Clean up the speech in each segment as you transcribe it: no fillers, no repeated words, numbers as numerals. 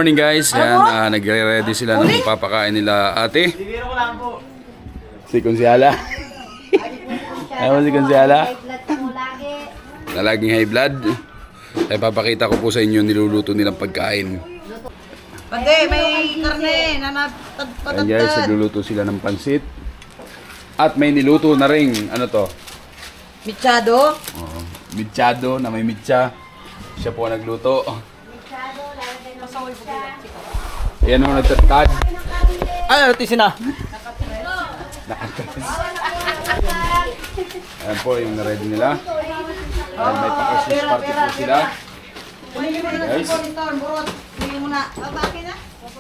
morning guys. Yan, nagre-ready sila ng papakain nila ate. Si Konsyala. Ayaw si Konsyala. Na laging high blood. Ay papakita ko po sa inyo niluluto nilang pagkain. Pande, may karne na Ayan guys, nagluluto sila ng pansit. At may niluto na ring, ano to? Michado. Oh, michado na may mitsa. Siya po ang nagluto. Ayan o, nagtatad. Ay, artisin na. Ayan po yung na-ready nila. Ayan, may pa-Christmas party po sila. Guys,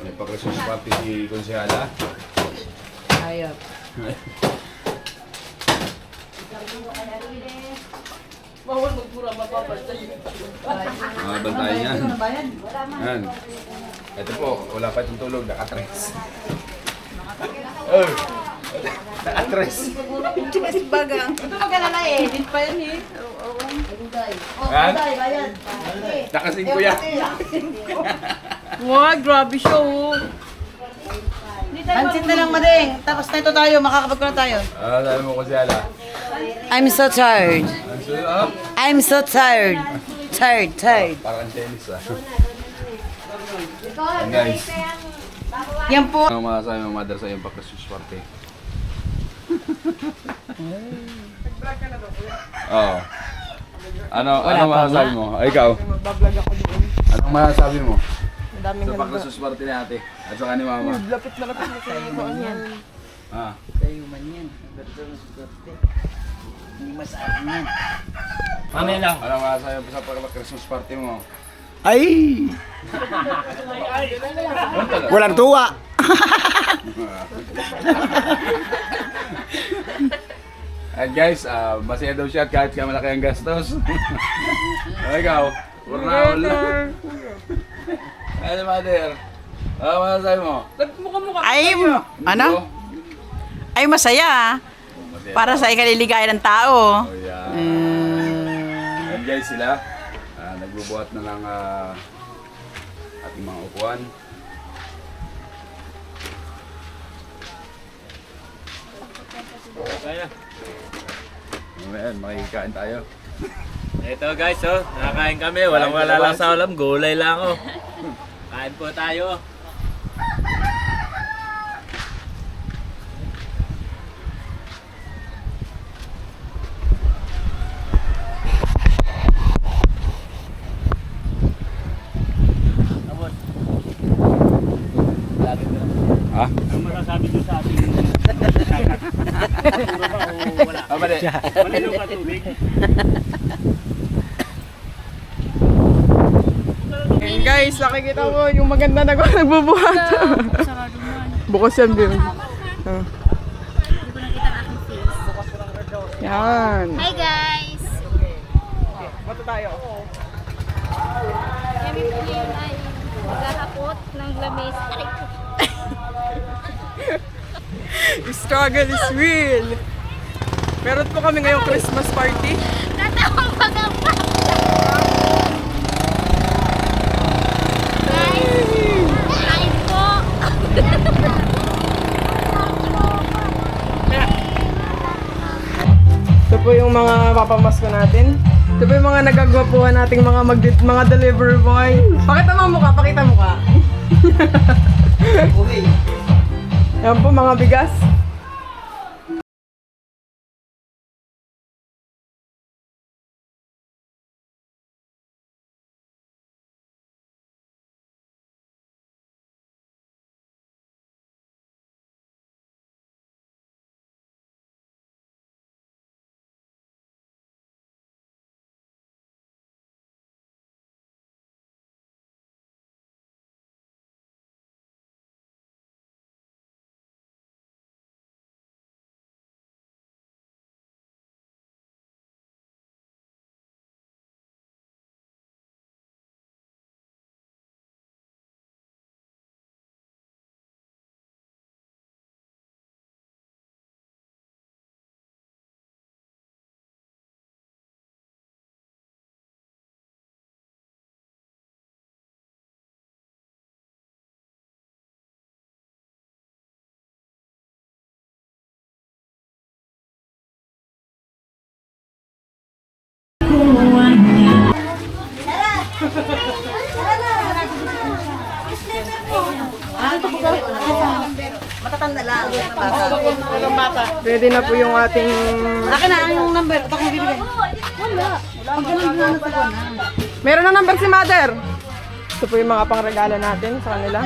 may pa-Christmas party si Konsyala. Ayop. Bantayan yan. Ayan. Ito po, wala pa itong tulog, nakatres. Oh, nakatres. Bagang. Ito mag-alala eh. Hindi pa yan eh. Ayan. Nakasing ko yan. Wow, grabe siya oh. Pansit na lang mading. Tapos na ito tayo, makakapag na tayo. Sabi mo Konsyala. I'm so tired. I'm so tired. Tired. Parang tennis ah. Ayan guys. Yan po. Ano masasabi mo mother sa iyong pa-Christmas party? Oo. Ano masasabi mo? Ay, ikaw? Magbablog ako doon. Anong masasabi mo? Ang daming Sa handa. pa-Christmas party ni ate at saka ni mama? Lapit na sa iyo yan. Ah. Sa'yo man yan. Ang ganda ng suerte. Hindi masaan yan. Mamaya lang. Ano masasabi mo sa pa-Christmas party mo? Ay! Walang tuwa. At guys, masaya daw siya kahit ka malaki ang gastos. Ay, ikaw? Purnaol lang. Ano mother? Ano masasabi mo? Ay, ano? Ay, masaya. Masaya. Para sa ikaliligaya ng tao. Oh, yeah. Ayan guys sila, nagbubuhat na ng ating mga upuan. Ayan, makikikain tayo. Ito guys, nakakain kami. Walang-wala lang sa ulam. Gulay lang, Kain po tayo. Ha? Ano masasabi nyo sa ating puro ba o wala? Mali. Malino ka tubig. Hey guys, nakikita mo yung maganda na nagbubuhat. Bukas yan, Bill. Yan. Hi guys! Bato tayo. Kami po yun ay maghahapot ng lamis. Aray ko. Struggle is real. Meron po kami ngayong Christmas party. Natawang pagkapa! Guys! Kain po! Ito po yung mga papamasko natin. Ito po yung mga nagagwapuhan nating mga delivery boy. Pakita mo mukha, pakita mukha. Yan po mga bigas. Matatanda lang. Walang bata. Ready na po yung ating... Akin na yung number. Ito ko bibigay. Wala. Pag ganun na natawa na. Meron na number si Mother. Ito po yung mga pangregalo natin sa kanila.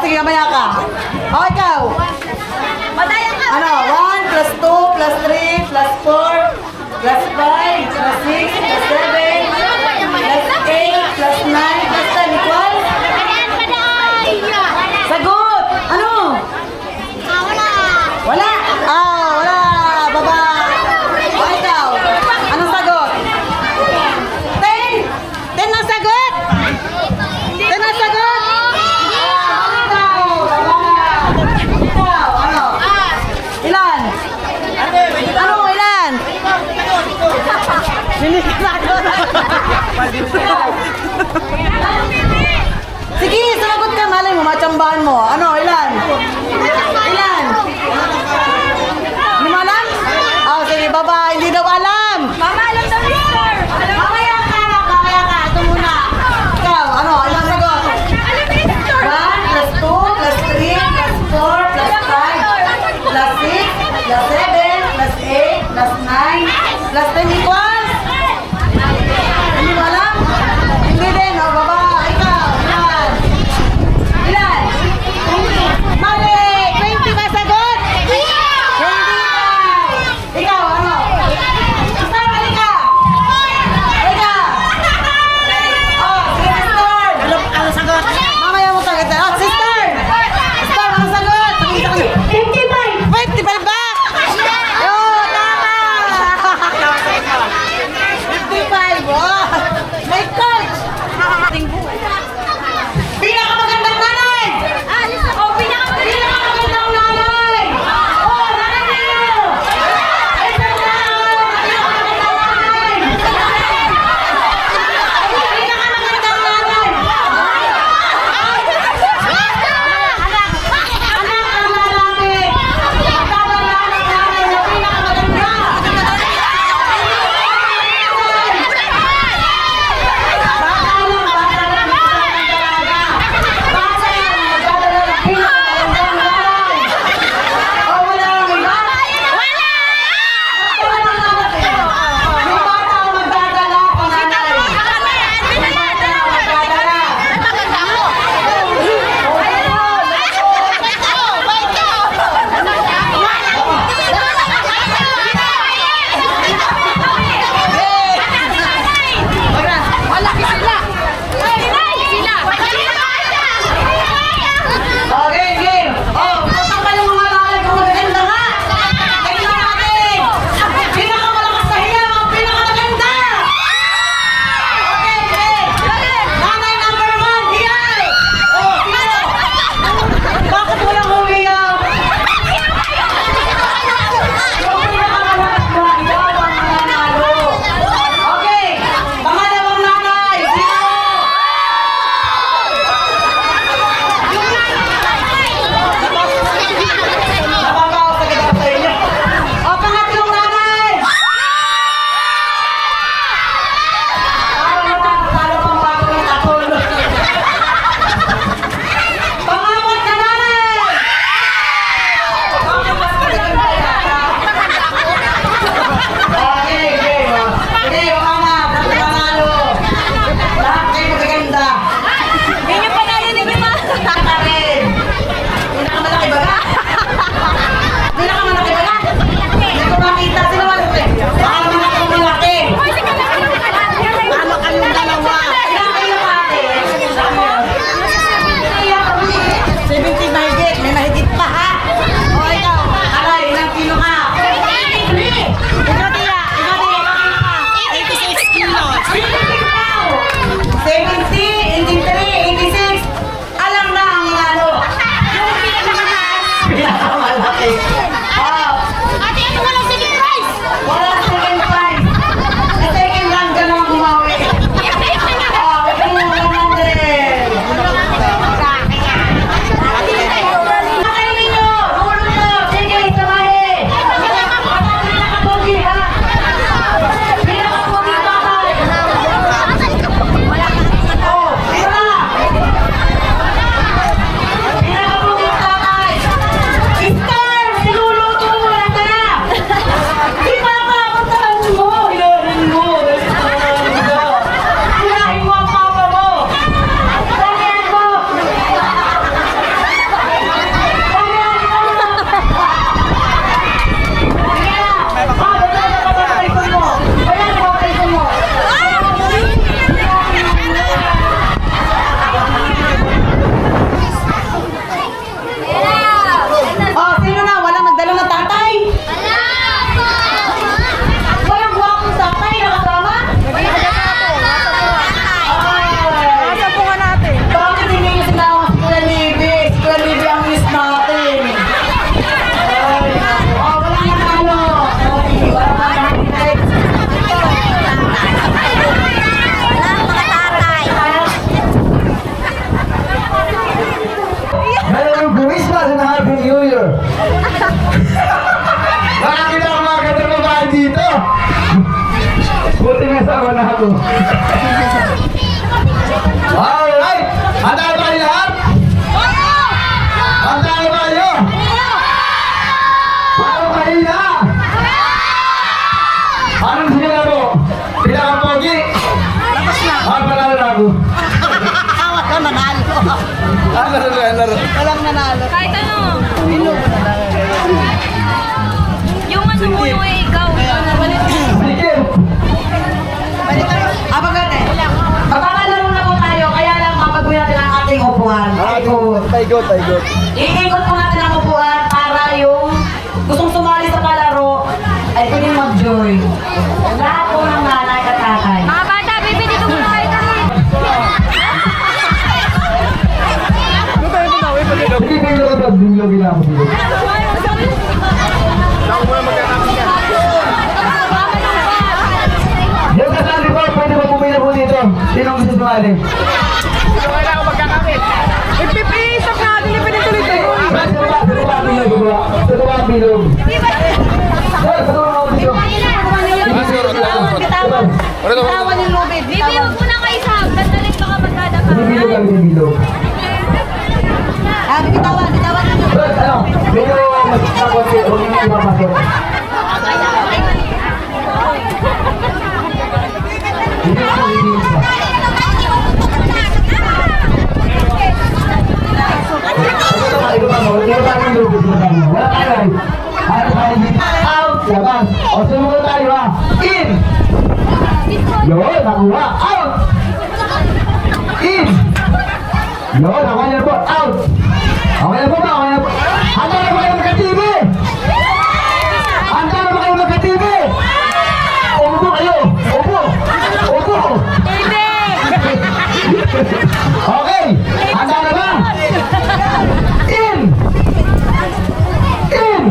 Sige, mamaya ka. O, ikaw. Ano? 1 plus 2 plus 3 plus plus 4, plus 5, plus 6, plus 7, plus 8, plus 9, plus 10 equal? Sagot! Ano? Wala! Ah, wala! Baba! O ikaw? Anong sagot? 10! 10 ang sagot! 10 ang sagot! Ikaw! Ikaw! Ano? Ilan? Ano? Ilan? Hindi ka sagot! Sige, sagot ka. Malay mo, matsambahan mo. Ano? Ilan? Ilan? Hindi mo alam? Oh, sige, baba. Hindi daw alam. Mama, alam daw ni Sir. Mamaya ka na, mamaya ka. Ito muna. Ikaw, ano? Ilang sagot? Alam ni Sir. 1 plus 2 plus 3 plus 4 plus 5 plus 6 plus 7 plus 8 plus 9 plus 10 equals? Hindi mo alam? Hindi din. O, baba. Ikaw. Ilan? Ilan? Mali! 20 ba sagot? Hindi ka! Ikaw, ano? Basta mali ka! Ikaw! Oh, sige, sister! Ano sagot? Mamaya mo sagot. Oh, sister! Sister, ano sagot? 55! 55 ba? Oh, tama! ako. Alright! Handa na ba kayo lahat? Handa na ba kayo? Paano kayo na? Anong sinila mo? Pinaka-pogi? Panalo na ako. Walang nanalo. Walang nanalo. Kahit ano. Yung ano mo yung ikaw. Sige! Magkakalaro na po tayo, kaya lang mapagawin natin ang ating upuan. Taigot. Iikot po natin ang upuan para yung gustong sumali sa palaro ay pwedeng mag-join. Lahat po ng nanay at tatay. Mga bata, baby, dito muna kayo kami. Sige kayo na ba? Bilog na ako dito. Yung kasali po, pwede ba pumila po dito? Sinong gusto sumali? Ipipisap natin, ipinituloy-tuloy. Sa baba ang bilog. Sir, sa baba ang bilog. Bitawan yung lubid. Baby, huwag muna kayo sa Dandalit baka magkadapa. Bilog ang bilog. Bitawan nyo. Sir, ano? Medyo magkakot kayo. Huwag niyo ipapasok. Out! Labas! O, sumunod tayo ha! In! Yun, nakuha! Out! In! Yun, nakuha niyo po! Out! Okay na po ba? Okay na po! Handa na ba kayo magka-TV? Handa na ba kayo magka-TV? Upo kayo! Upo! Upo! Okay! Handa na ba? In! In!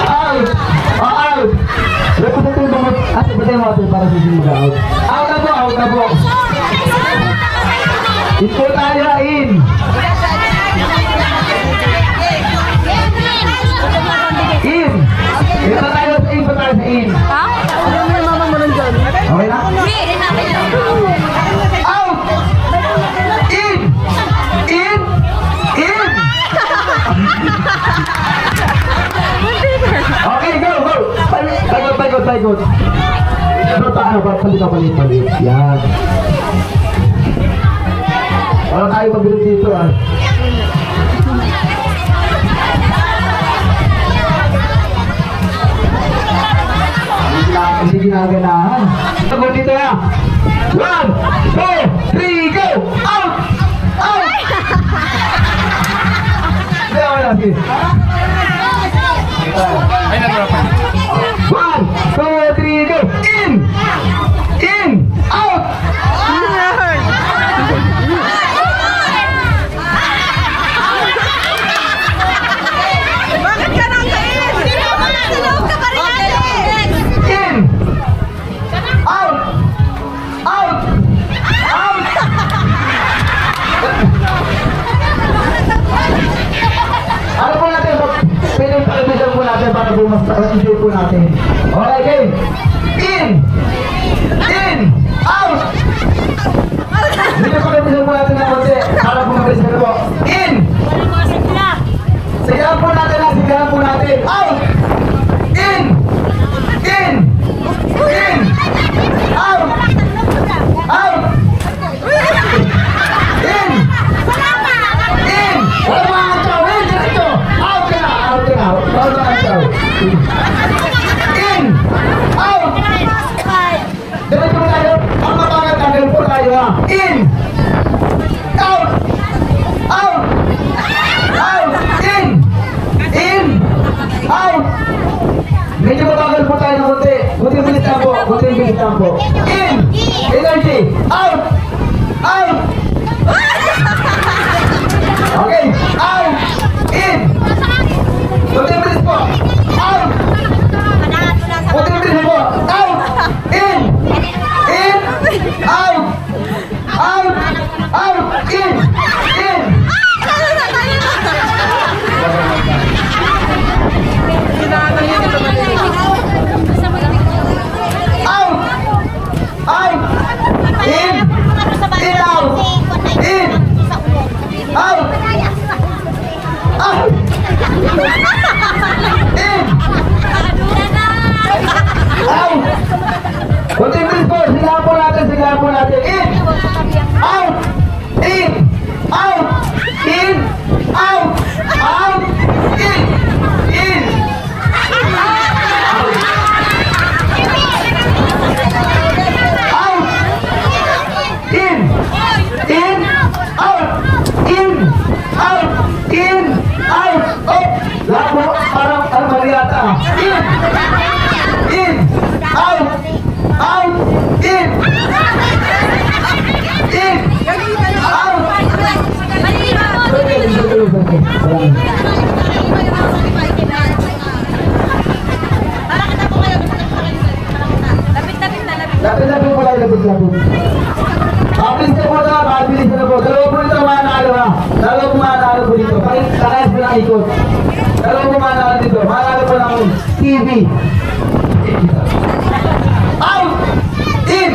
Out! Out! Representative mo. Representative mo para sa sila. Out na po! Out na po! Ito tayo na in! In! Ito tayo sa in! Ito tayo sa in! Okay na? Out! In! In! In! Okay, go! Go! Paikot! Ito tayo, palit. Yan. Wala tayo mabilis dito ah. Hindi ginaganahan. Tagod dito na. 1, 2, 3, go! Out! Out! Hindi ako lagi. 1, 2, 3, go! In! In! Out! Bakit ka nang kain? In! Out! Out! Out! Ano po natin? Pinipalibisan po natin para bumas-enjoy po natin. Okay, game! In! In! Out! Pinipalibisan po natin ng konti para bumabilis na po. In! Sigahan po natin lang, sigahan po natin. Out! In! In! In! Out! Out! In! In! Wala mga antaw! In! Diretso! Out ka na! Out ka na! Out ka na! In! Out! Diretso mo tayo! Ang mabangat na ganun po tayo ha! In! Out! Out! Out! In! In! Out! Medyo mabagal po tayo ng konti. Buti-bilis lang po. Buti-bilis lang po. In! Energy! Out! Out! Okay! Out! In! Buti-bilis po! Out! Buti-bilis po! Out! In! In! Out! Out! Out! In! In! Kailangan niya ito. Kunting bilis po. Sigahan po natin. Sigahan po natin. In. Out. In. Out. In. Out. Out. In. In. Out. In. In. Out. In. Out. In. Out. Up. Lahat mo. Parang mali yata. In. In. Out. Out. In. In. Out. Lapit-lapit po tayo, lapit-lapit. Mabilis na po na, mabilis na po. Dalawa po dito manalo ha. Dalawa po manalo po dito. Pakayas po ng ikot. Dalawa po manalo dito. Manalo po ng TV. Out! In!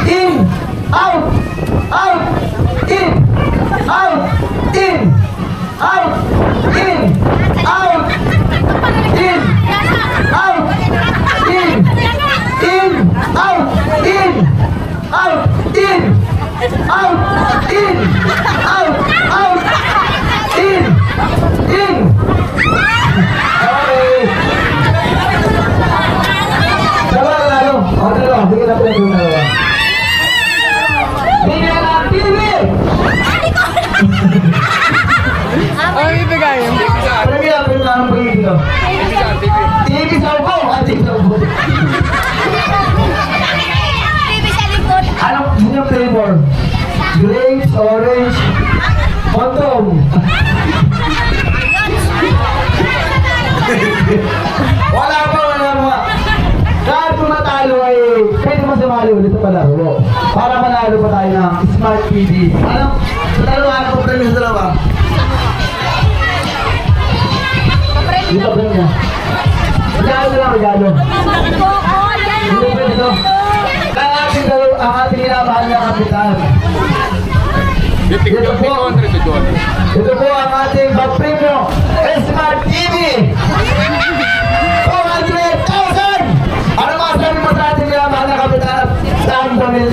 In! Out! Out! In! Out! In! Out! In! Out! In! Out! In! In! Out! In! Out! In! Out! In! Out! Out! In! In! Okay. Dalawa na lang. O, dalawa. Sige na po yung dalawa. Bigyan ng TV! Ano ibigayin? Bigyan po yung anong pagiging ko. TV sa upo. TV sa upo. Anong yung flavor? Grapes, orange, condom. Wala pa. Kahit kung matalo ay pwede mo sumali ulit sa palaro. Para manalo pa tayo ng Smart TV. Anong? Ano po premium sa dalawa? Dito premium. Regalo lang, regalo. Dito premium. Ang ating inamahal na kapitan. Ito po ang ating pag-premium Smart TV. 200,000! Ano masabi mo sa ating inamahal na kapitan? Sa aming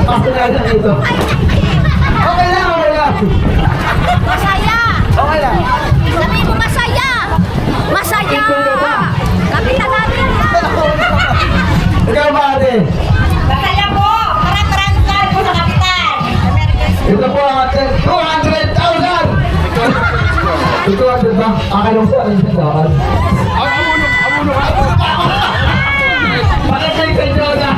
pasunada dito. Okay lang, okay lang. Masaya! Okay lang. Sabi mo masaya! Masaya! Kapitan natin! Ikaw ba ate? Masaya po! Maraming salamat po sa kapitan! Ito po ang ating 200,000! 200 ba? Akalong sa aling sandaan. Bakit kayo kayo na?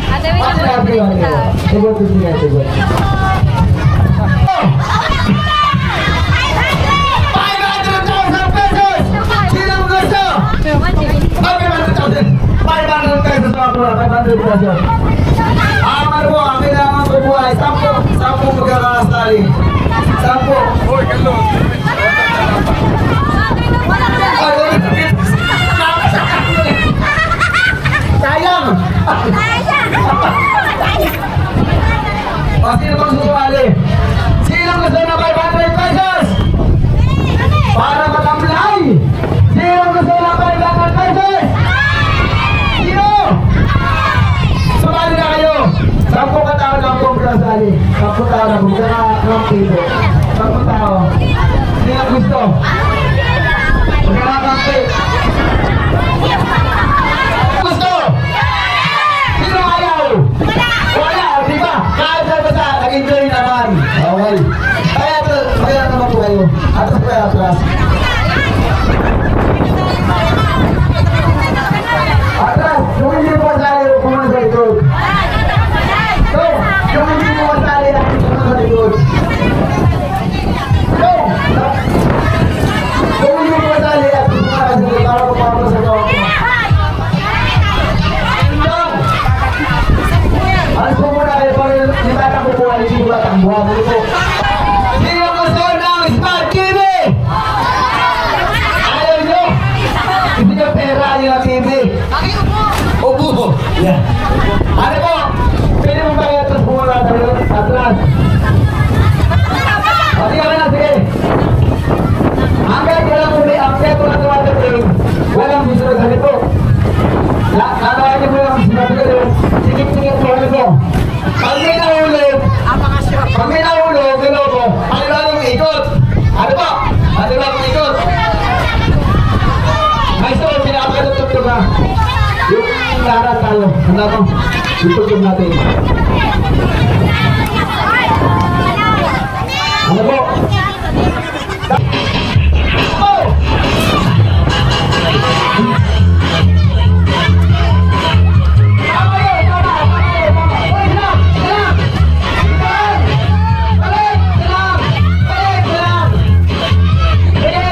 Ate, may Bakit sabi ko ano? Tigot ko siya, tigot. 500,000 pesos! Sinong gusto? Okay, 500,000! 500 pesos mga pula, 500 pesos. Ang ano po, ang kailangan ko po ay 10 magkakasali. 10. Uy, kalo. Sayang! O, sino bang susumali? Sino gusto na 500 pesos? Para matamlay! Sino gusto na 500 pesos? Sino? So, na to. Ipagod natin. Ano po? Oh! Tama yun, tama. Uy, lang. Balik. Sige.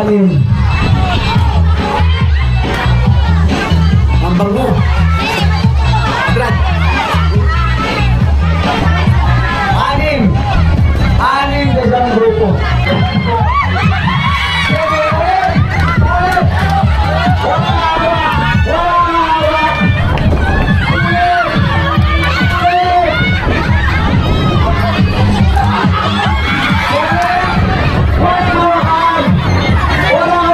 anim. Ang bango. Brad. Anim. Anim sa isang grupo. Wala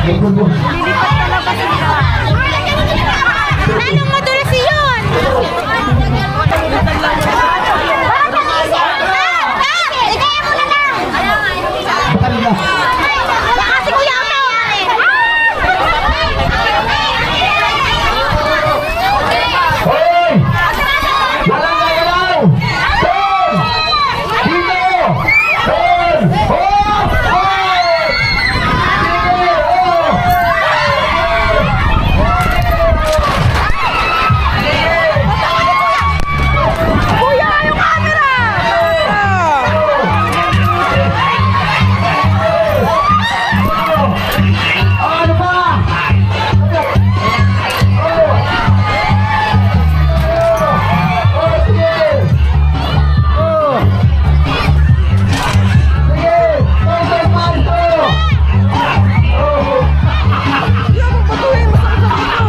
Anong madulas yun? Baka si Kuya Oto. Hoy! Walang gagalaw! Turn! Dito! Turn! Hop! Hop! Sige! Oh! Kuya, yung camera! Ano pa? Patuloy mo sa kasama ko.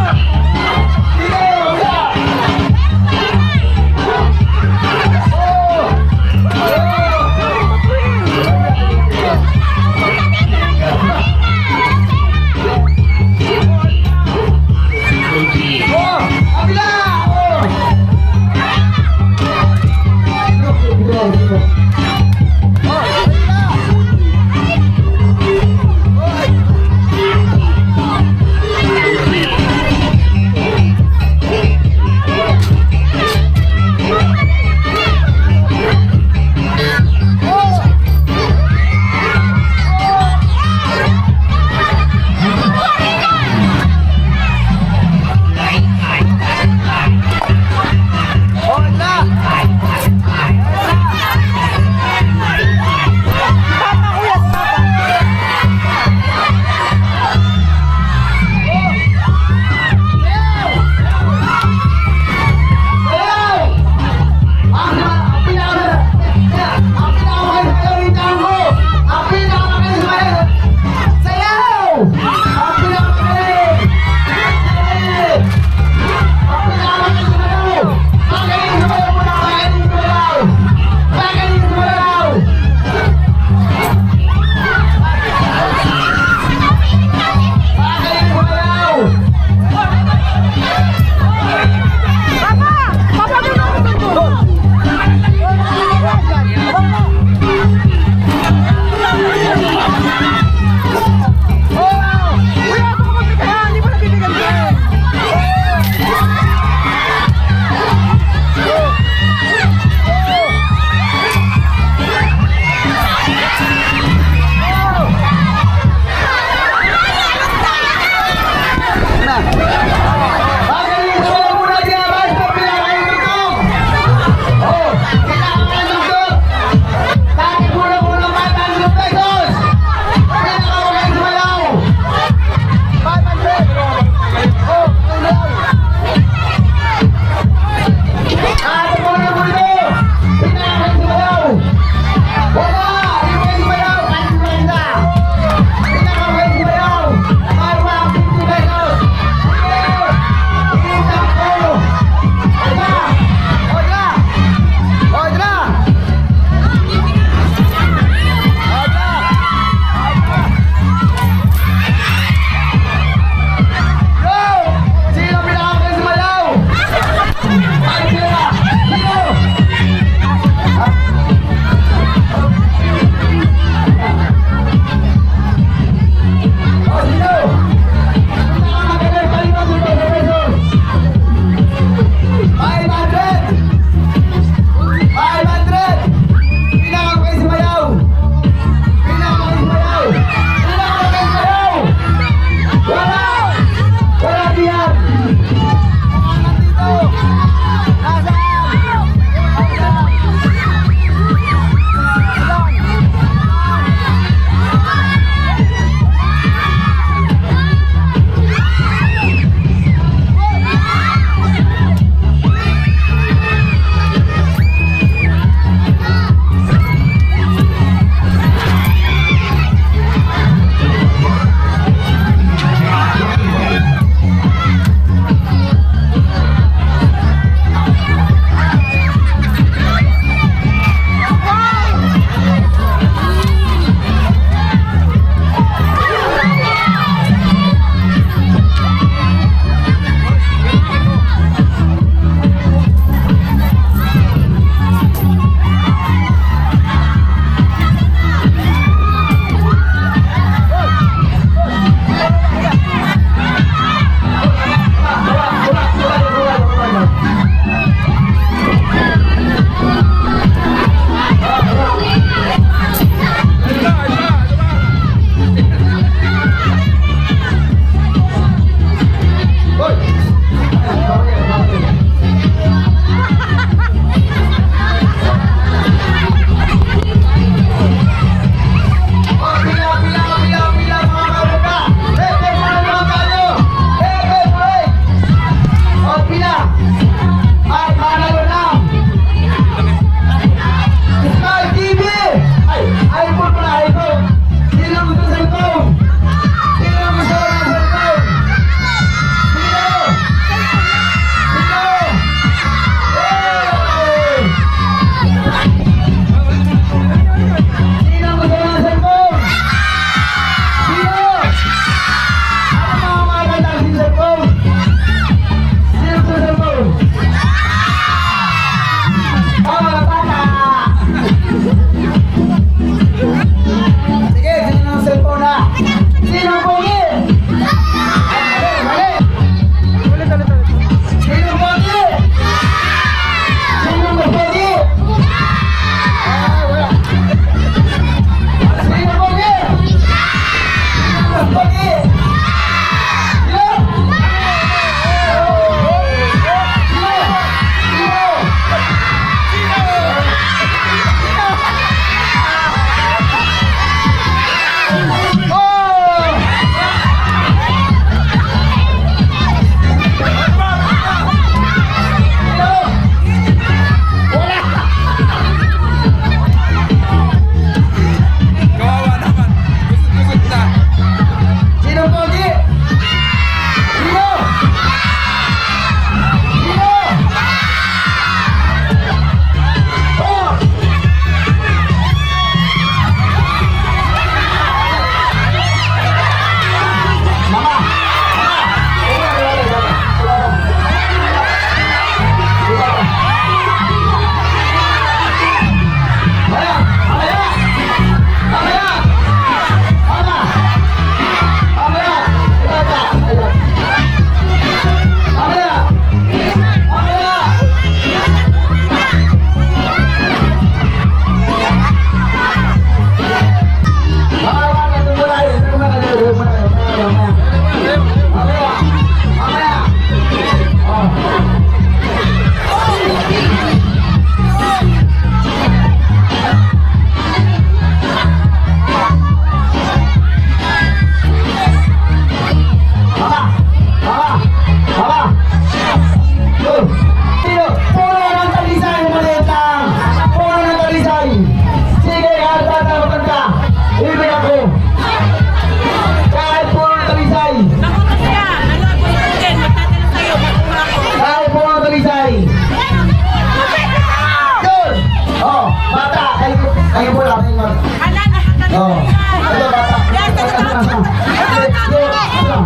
Oh.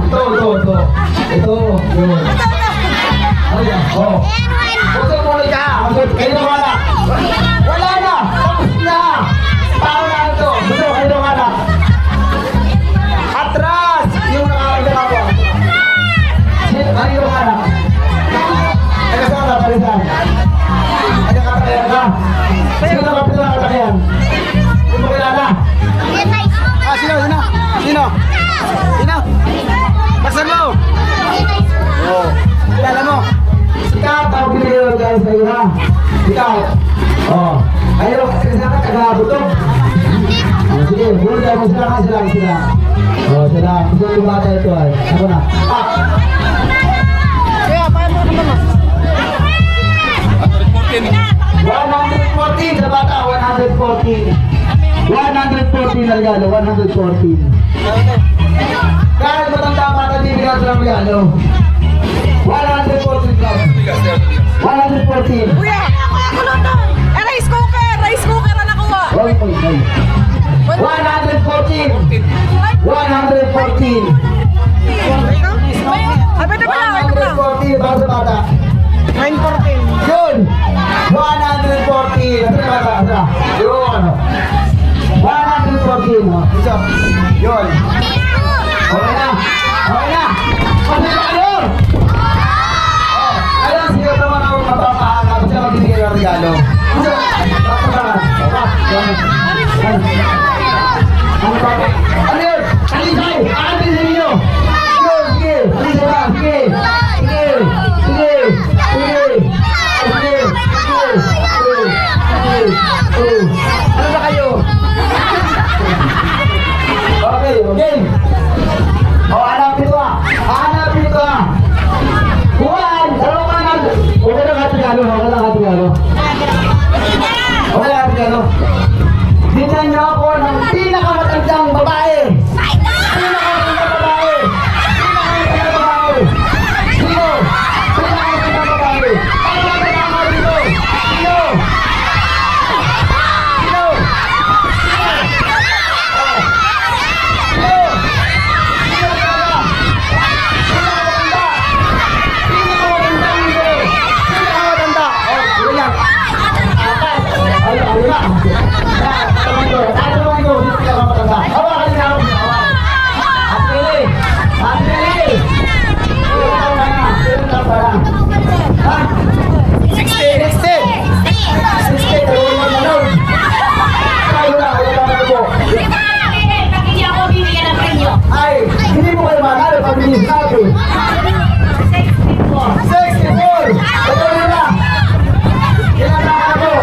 Ito, bata. Ito. Yun. Ayan, oh. Pusok mo ulit ka. Kayo na wala. Wala na. Tapos na. Tao na ito. Pusok, kayo na wala. Atras. Yung nakakagawa. Kayo na wala. Ay, kasama na palitan. Ay, nakakatayan ka. Sino nakapila na katayan? Hindi mo kilala. Sino? Sino? Sino? Baksan mo! Oo. Kilala mo? Ikaw, tawag nila guys sa iyo ha. Ikaw. Oo. Ayaw, kasi sana taga-butong. Sige, bulan mo sila ka sila. Oo, sila. Gusto yung bata ito ay. Ako na. Kaya, paano mo naman? 114 sa bata, 114. 114 na regalo, 114. Kahit matanda bata, bibigyan sa ng regalo. 114 club. 114. Kuya, rice cooker na nakuha. 114. 114. Ay, pwede pa lang, ito pa lang. 114 para sa bata. 914. Yun! 114! Ito na bata, asa? Yun! 114! Isa. Yun! Okay na! Okay na! Kasi ba yun? Alam, siya naman ako mapapahanap. Kasi magbibigay ng regalo. Isa. Bakit ba? Ano ba? Ano yun? Alisay! Aatin sa inyo! Sige! Alisay ba? Sige! Sige! Sige! Ano ba kayo? Okay, okay. Hanapin ko ah. Hanapin ko ah. Juan, ano ka na? Okay lang katigalo. Okay lang katigalo. Okay lang katigalo. Tingnan niyo ako ng pinakamatandang babae. Pinakamatandang babae. Pinakamatandang babae. Sino? Pinakamatandang babae. Ay, hindi mo kayo manalo pag bilis natin. 64! Ito na! Kailangan ako!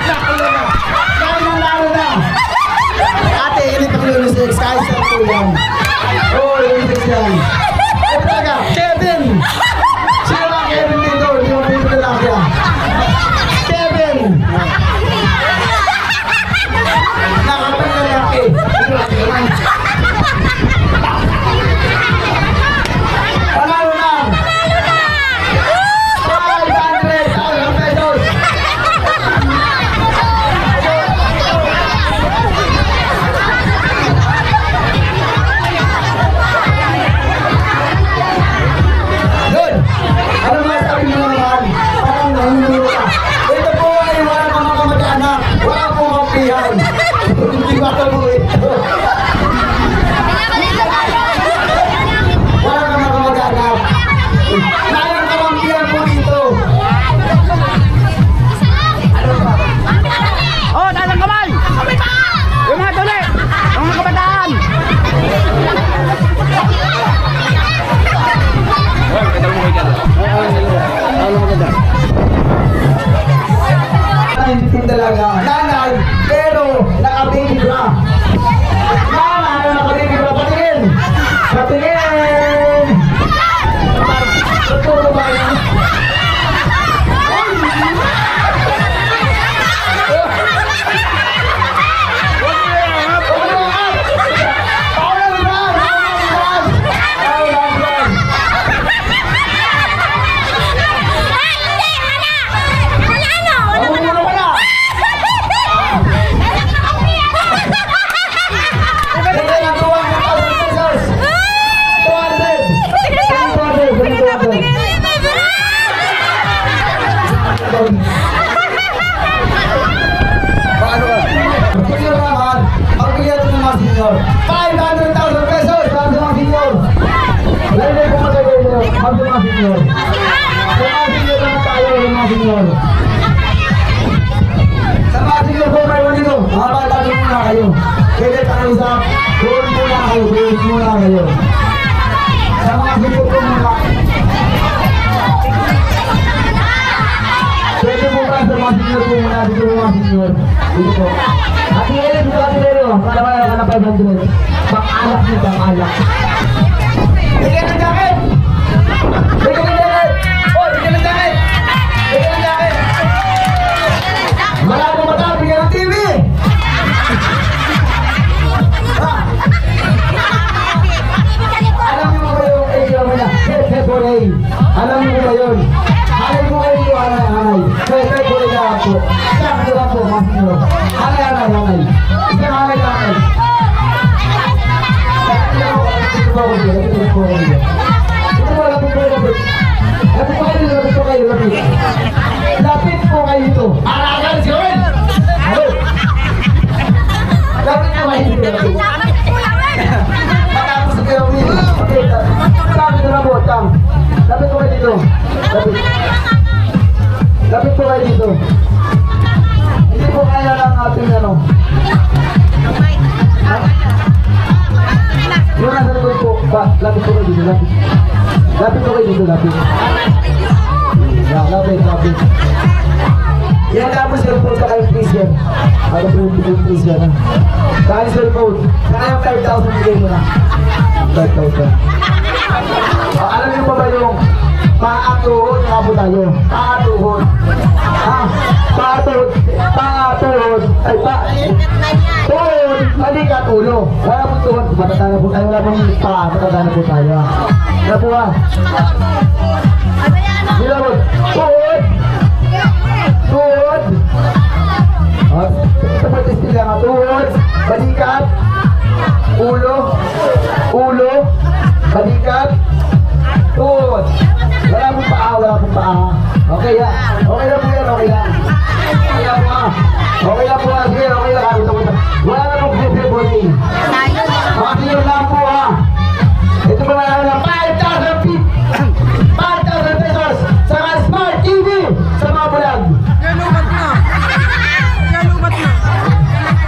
Nanalo na. Ate, yun yung pag-unisex. Kahit saan po yan. Oo, unisex yan. Ay, talaga, Kevin! Sino ba Kevin dito? Hindi mo dito na lang siya. Kevin! Nakapaglalaki. Panalo na! 500,000 pesos! Yun! Ano ba sabi mo naman? Parang nahihilo ka. Ito po ay wala kang mga kamag-anak. Wala pong kapihan. Hindi ba ito po ito? Wala kang mga kamag-anak. Layang kamampihan po dito. Oh, taas ang kamay! Yung mga tuli! Ang mga kabataan! Hindi talaga. Nanay, pero naka-baby bra. Nanay, naka-baby bra. Patingin! Patingin! Totoo ba yan? Paano ka? Sige naman, ang bigyan ng mga senyor. 500,000 pesos para sa mga senyor. Lainay po magagay nyo, mag sa mga senyor. Sa mga senyor naman tayo, sa mga senyor. Sa mga senyor po kayo dito, mga bata doon muna kayo. Pwede tayo sa doon muna kayo, doon muna kayo. Sa mga senyor po muna. Pwede po ba sa mga senyor po muna dito mga senyor. Dito po. At ngayon dito kasi dito, para wala ka na 500. Pang-alak niyo, pang-alak. Bigyan ng jacket! Bigyan ng jacket! Oh, bigyan ng jacket! Bigyan ng jacket! Malabo mata, bigyan ng TV! Ha? Alam niyo ba yung area mo na? February. Alam niyo ba yun? Hanay mo kayo dito, hanay. February na ako. Siyang dito po, mga senyor. Hanay. Isang hanay. Lapit po kayo dito. Aragan si Owen! Lapit po kayo dito. Matapos sa kayo ulit. Okay, lapit na po, Chang. Lapit po kayo dito. Lapit po kayo dito. Hindi po kaya lang ating ano. Yung nasa likod po, lapit po kayo dito, lapit. Lapit po kayo dito, lapit. Lapit. Yan na po cellphone sa kayo freezer. Ano po yung freezer na? Dahil cellphone, saka yung 5,000 bigay mo na. 5,000. Alam niyo pa ba yung paatuhod nga po tayo? Paatuhod. Paatuhod. Ay, tuhod, balikat ulo. Wala po tuhod. Matanda na po tayo. Wala pong paa. Matanda na po tayo. Wala po ba? Wala po. Tuhod. Ito po testing lang. Tuhod, balikat, ulo, balikat, tuhod. Wala pong paa. Okay ya. Okay na po yan. Okay lang. Okay lang po. Sige, okay lang. Wala na pong February. Mga sinyo lang po ha. Ito pa na 5,000 pesos sa Smart TV sa mga bulag. Galumat na.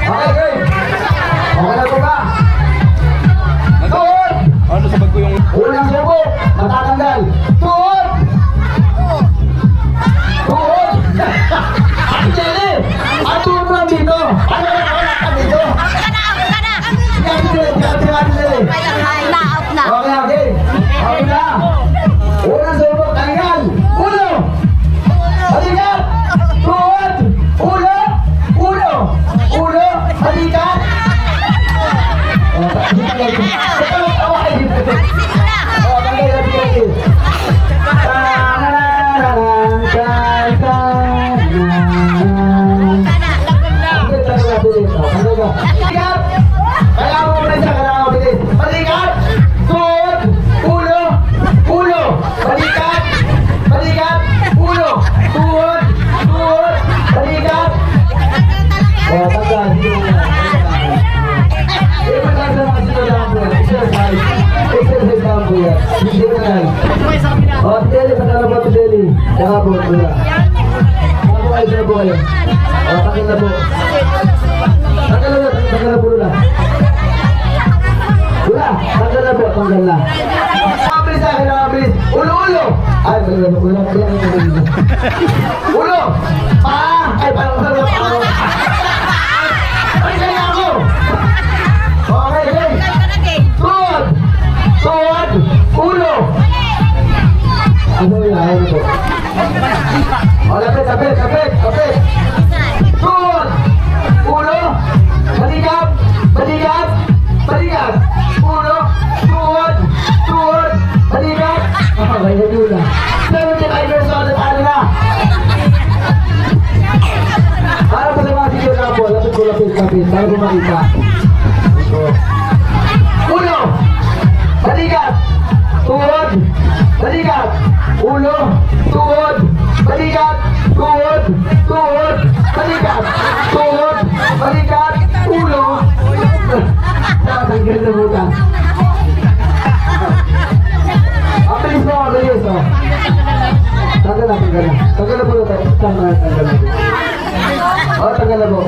Okay, good. Okay na po ba? Tuhod! Ano sa bag ko yung... Unang na. Saan po kayo? O, takil na po. Tanggal na po na. Wala, tanggal na po, tanggal na. Mabilis sa akin, mabilis. Ulo! Ay, ulo. Ulo! Paa! Ay, parang ay, kaya ako! Okay, okay. Tuhod! Ulo! Ano yun? Ayaw na po. O, lapit. Tuhod! Ulo! Balikat! Ulo! Tuhod! Balikat! Okay, nagula. 75 years old, ano na? Para pa sa mga video na po, lapit. Para po makita. Ulo! Balikat! Tuhod! Balikat! Ulo! Tuhod! Balikat! Tuhod! Balikat! Tuhod! Balikat! Ulo! Tatanggal na muna. Mabilis mo. Tanggal na. Tanggal na po na tayo. Tanggal na. O, tanggal na po.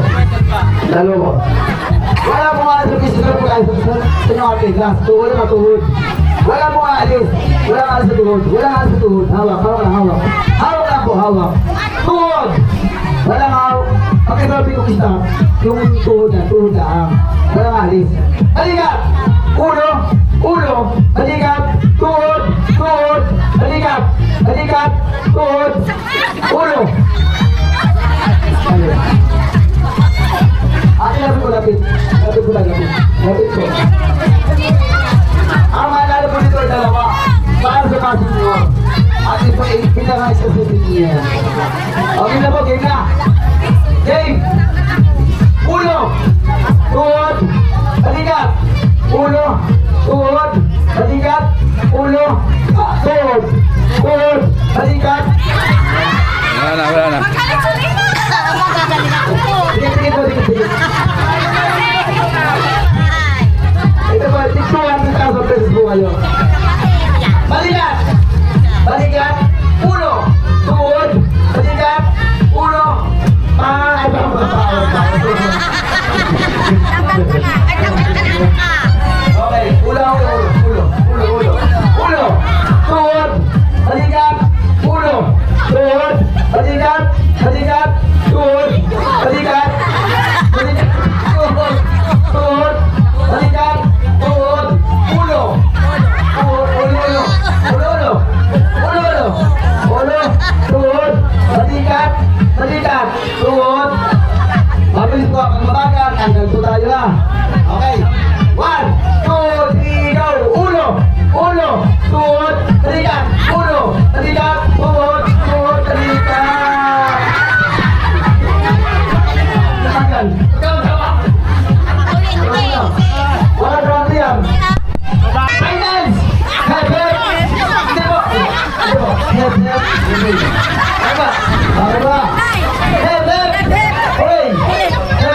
Lalo po. Wala po nga alis. Siguro po kayo sa inyo ating class. Tuhod na tuhod. Wala po nga alis. Wala nga alis sa tuhod. Hawak lang po. Tuhod. Wala nga hawak. Pagkasabi ko isa, yung tuhod na. Wala nga alis. Balikat! Ulo! Balikat! Tuhod! Balikat! Tuhod! Ulo! Ayun. Lapit ko. Ang maalala po nito ay dalawa. Para sa mga senior. At ito ay pinaka sa senior. Okay na po, game na. Game! Ulo! Tuhod! Balikat! Ulo! Tuhod! Balikat! Ulo! Tuhod! Balikat! Wala na. Sige. Ito ba, 200,000 pesos po kayo. Balikat! Ulo! Tuhod! Balikat! Ulo! Ay, okay, ulo! Tuhod! Balikat! Ulo! Tuhod! Balikat! Tuhod! Balikat! Tuhod! Balikat! Tuhod! Ulo! Tuhod! Balikat! Tuhod! Mabilis po, pag mabagal, tanggal po tayo na. Okay. 1, 2, 3, go! Ulo! Tuhod! Balikat! Tuhod! Balikat! Tanggal! Wala grabe yan! Finals! Head! Hindi po! Head! Head! Hooray! Head!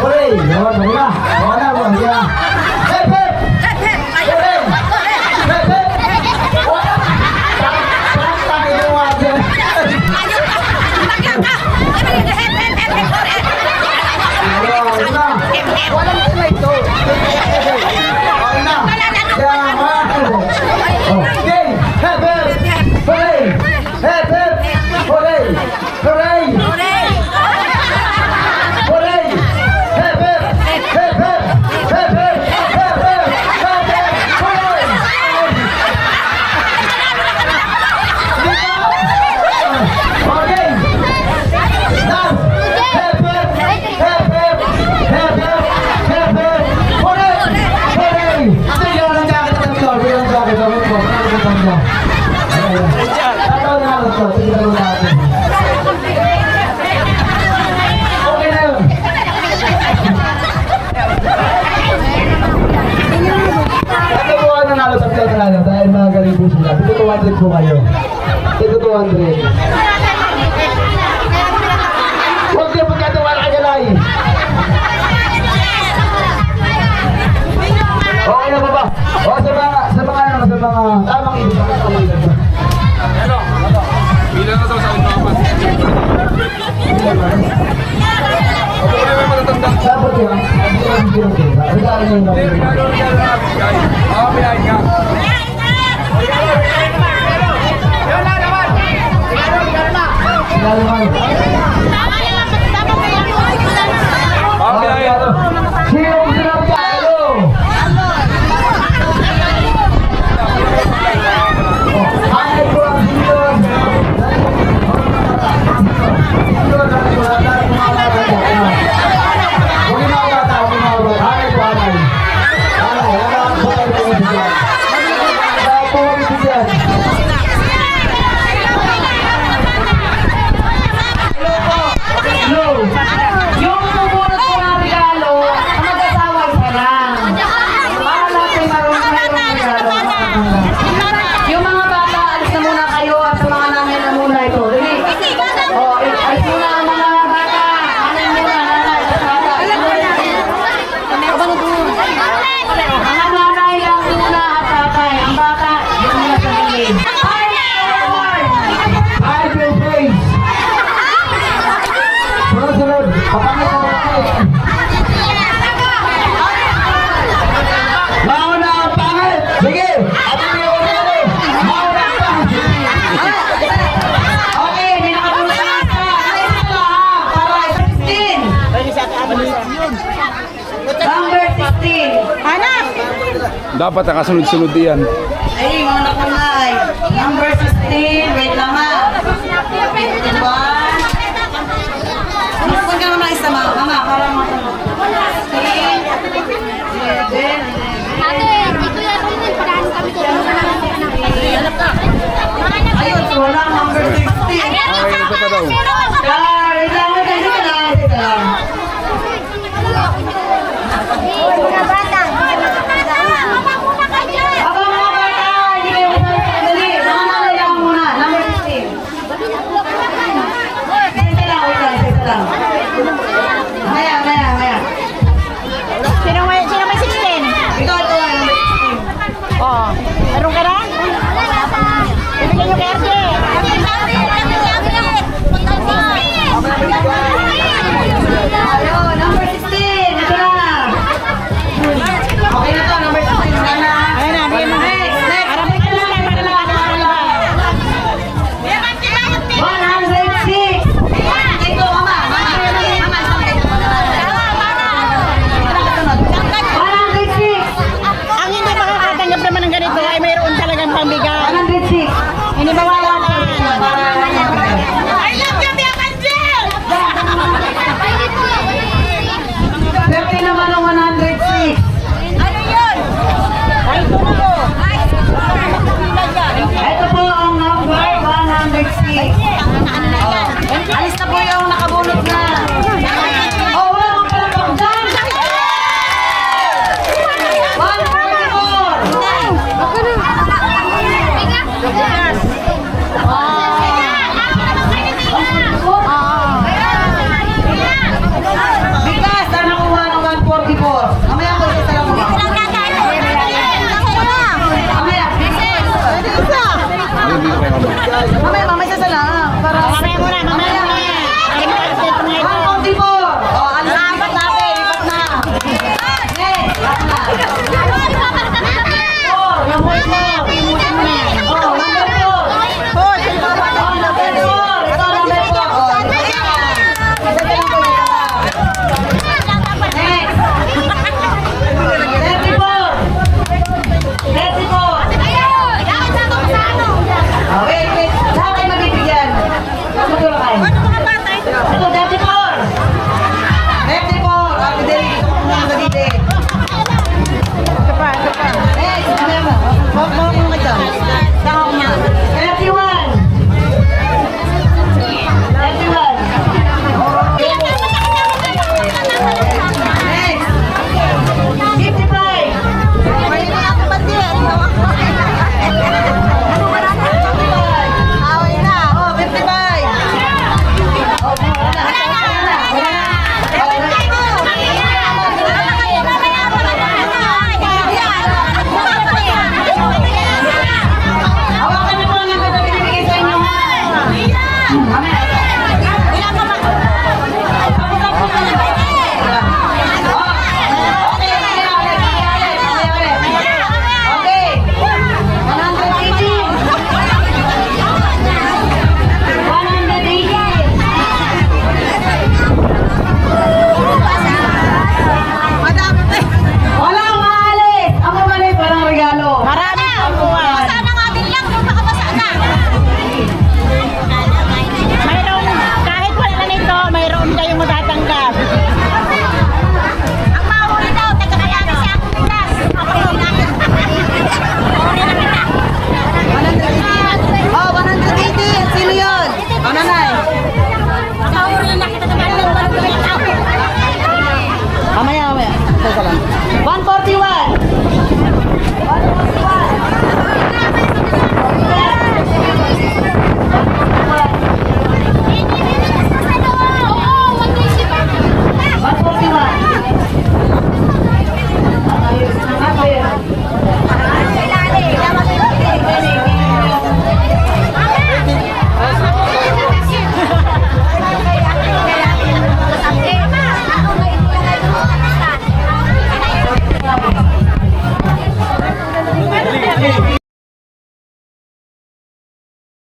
Hooray! Yun, wala! Head! Hooray! Bakit yung water? Dapat yan. Regalo nyo na. Regalo naman. Sino ang sinagkalo? Ay, po ang sinyon. Yung sumunod ko ng regalo, ang mag-asawa isa lang. Para natin mayroong regalo. Yung mga bata, alis na muna kayo at sa mga nanay na muna ito. Dali. Alis muna ang mga bata. Nanay muna, nanay. Bata. Mga nanay lang muna at tatay. Ang bata, yung muna sa gilid. Ay, Bill Gates! Sunod-sunod, kapangit na bakit? Mauna ang pangit! Sige! Ano yung ano? Mauna ang pangit! Okay, may nakatulog na isa. Alis na lang. Para 16. Number 16. Anak! Dapat nakasunod-sunod yan. Ay, mga nakunay. Number 16. Wait lang ha. 51. Huwag ka naman isa, mama. Para matanong. 16. 11. Ate, ito yan rin yung pagkaan kami ko. Ayun, wala. Number 16. Okay, ito pa daw.